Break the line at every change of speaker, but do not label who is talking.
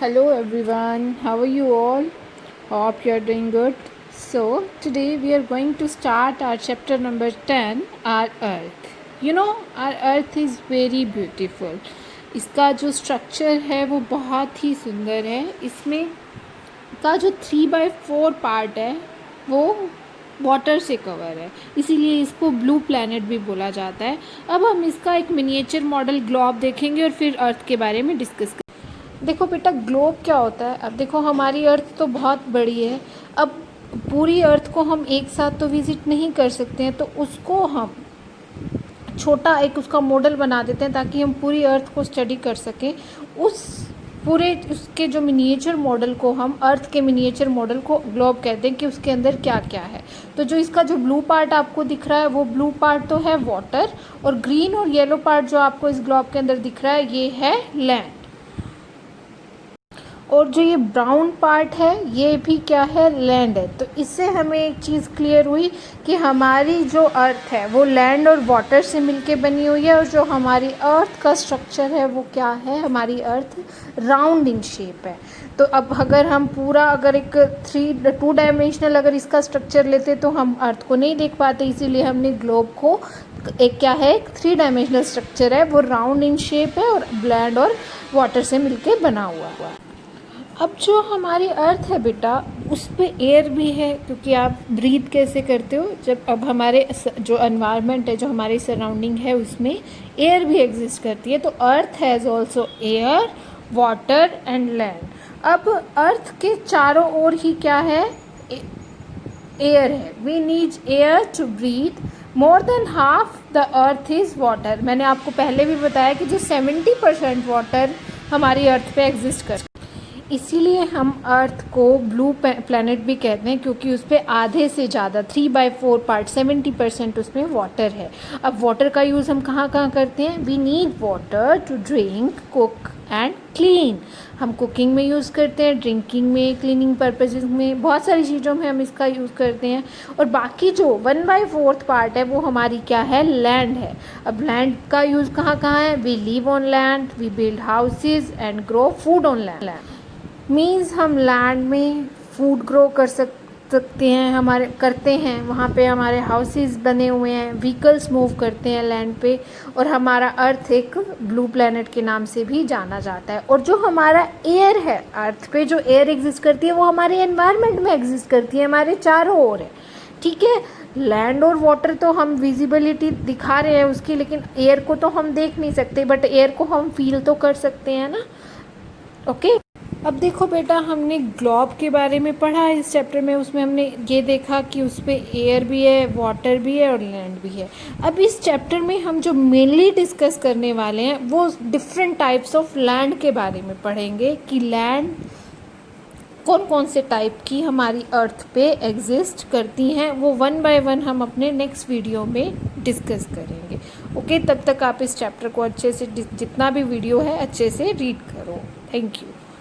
Hello everyone, how are you all? Hope you are doing good. So, today we are going to start our chapter number 10, our earth. Our earth is very beautiful. इसका जो structure है वो बहुत ही सुंदर है. इसमें का जो 3/4 पार्ट है वो वाटर से कवर है, इसीलिए इसको ब्लू प्लैनेट भी बोला जाता है. अब हम इसका एक मिनिएचर मॉडल ग्लोब देखेंगे और फिर अर्थ के बारे में डिस्कस. देखो बेटा, ग्लोब क्या होता है. अब देखो, हमारी अर्थ तो बहुत बड़ी है. अब पूरी अर्थ को हम एक साथ तो विज़िट नहीं कर सकते हैं, तो उसको हम छोटा एक उसका मॉडल बना देते हैं ताकि हम पूरी अर्थ को स्टडी कर सकें. उसके जो मिनिएचर मॉडल को हम अर्थ के मिनिएचर मॉडल को ग्लोब कहते हैं कि उसके अंदर क्या क्या है. तो जो इसका जो ब्लू पार्ट आपको दिख रहा है वो ब्लू पार्ट तो है वाटर, और ग्रीन और येलो पार्ट जो आपको इस ग्लोब के अंदर दिख रहा है ये है लैंड. और जो ये ब्राउन पार्ट है ये भी क्या है, लैंड है. तो इससे हमें एक चीज़ क्लियर हुई कि हमारी जो अर्थ है वो लैंड और वाटर से मिलके बनी हुई है, और जो हमारी अर्थ का स्ट्रक्चर है वो क्या है, हमारी अर्थ राउंड इन शेप है. तो अब अगर हम पूरा एक 2 डायमेंशनल अगर इसका स्ट्रक्चर लेते तो हम अर्थ को नहीं देख पाते, इसीलिए हमने ग्लोब को एक क्या है, एक 3 डायमेंशनल स्ट्रक्चर है, वो राउंड इन शेप है और लैंड और वाटर से मिलके बना हुआ है. अब जो हमारी अर्थ है बेटा, उस पे एयर भी है, क्योंकि आप ब्रीथ कैसे करते हो जब अब हमारे जो एनवायरनमेंट है, जो हमारी सराउंडिंग है, उसमें एयर भी एग्जिस्ट करती है. तो अर्थ has also air, water and land. अब अर्थ के चारों ओर ही क्या है, एयर है. We need air to breathe. More than half the earth is water. मैंने आपको पहले भी बताया कि जो 70% वाटर हमारी अर्थ पे एग्जिस्ट करती है. इसीलिए हम अर्थ को ब्लू प्लैनेट भी कहते हैं, क्योंकि उस पर आधे से ज़्यादा 3/4 पार्ट 70% उसमें वाटर है. अब वाटर का यूज़ हम कहाँ कहाँ करते हैं. We need water to drink, cook and clean. हम कुकिंग में यूज़ करते हैं, ड्रिंकिंग में, क्लीनिंग पर्पजेज़ में, बहुत सारी चीज़ों में हम इसका यूज़ करते हैं. और बाकी जो 1/4 पार्ट है वो हमारी क्या है, लैंड है. अब लैंड का यूज़ कहाँ कहाँ है. We live on land, we build houses and grow food on land. Means हम लैंड में फूड ग्रो कर सकते हैं, हमारे करते हैं. वहाँ पे हमारे हाउसेस बने हुए हैं, व्हीकल्स मूव करते हैं लैंड पे. और हमारा अर्थ एक ब्लू प्लैनेट के नाम से भी जाना जाता है. और जो हमारा एयर है, अर्थ पे जो एयर एग्जिस्ट करती है वो हमारे एनवायरनमेंट में एग्जिस्ट करती है, हमारे चारों ओर है. ठीक है. लैंड और वाटर तो हम विजिबिलिटी दिखा रहे हैं उसकी, लेकिन एयर को तो हम देख नहीं सकते, बट एयर को हम फील तो कर सकते हैं ना. ओके. अब देखो बेटा, हमने ग्लोब के बारे में पढ़ा इस चैप्टर में. उसमें हमने ये देखा कि उस पर एयर भी है, वाटर भी है और लैंड भी है. अब इस चैप्टर में हम जो मेनली डिस्कस करने वाले हैं वो डिफरेंट टाइप्स ऑफ लैंड के बारे में पढ़ेंगे कि लैंड कौन कौन से टाइप की हमारी अर्थ पे एग्जिस्ट करती हैं. वो 1 बाय 1 हम अपने नेक्स्ट वीडियो में डिस्कस करेंगे. ओके. तब तक आप इस चैप्टर को अच्छे से, जितना भी वीडियो है अच्छे से रीड करो. Thank you.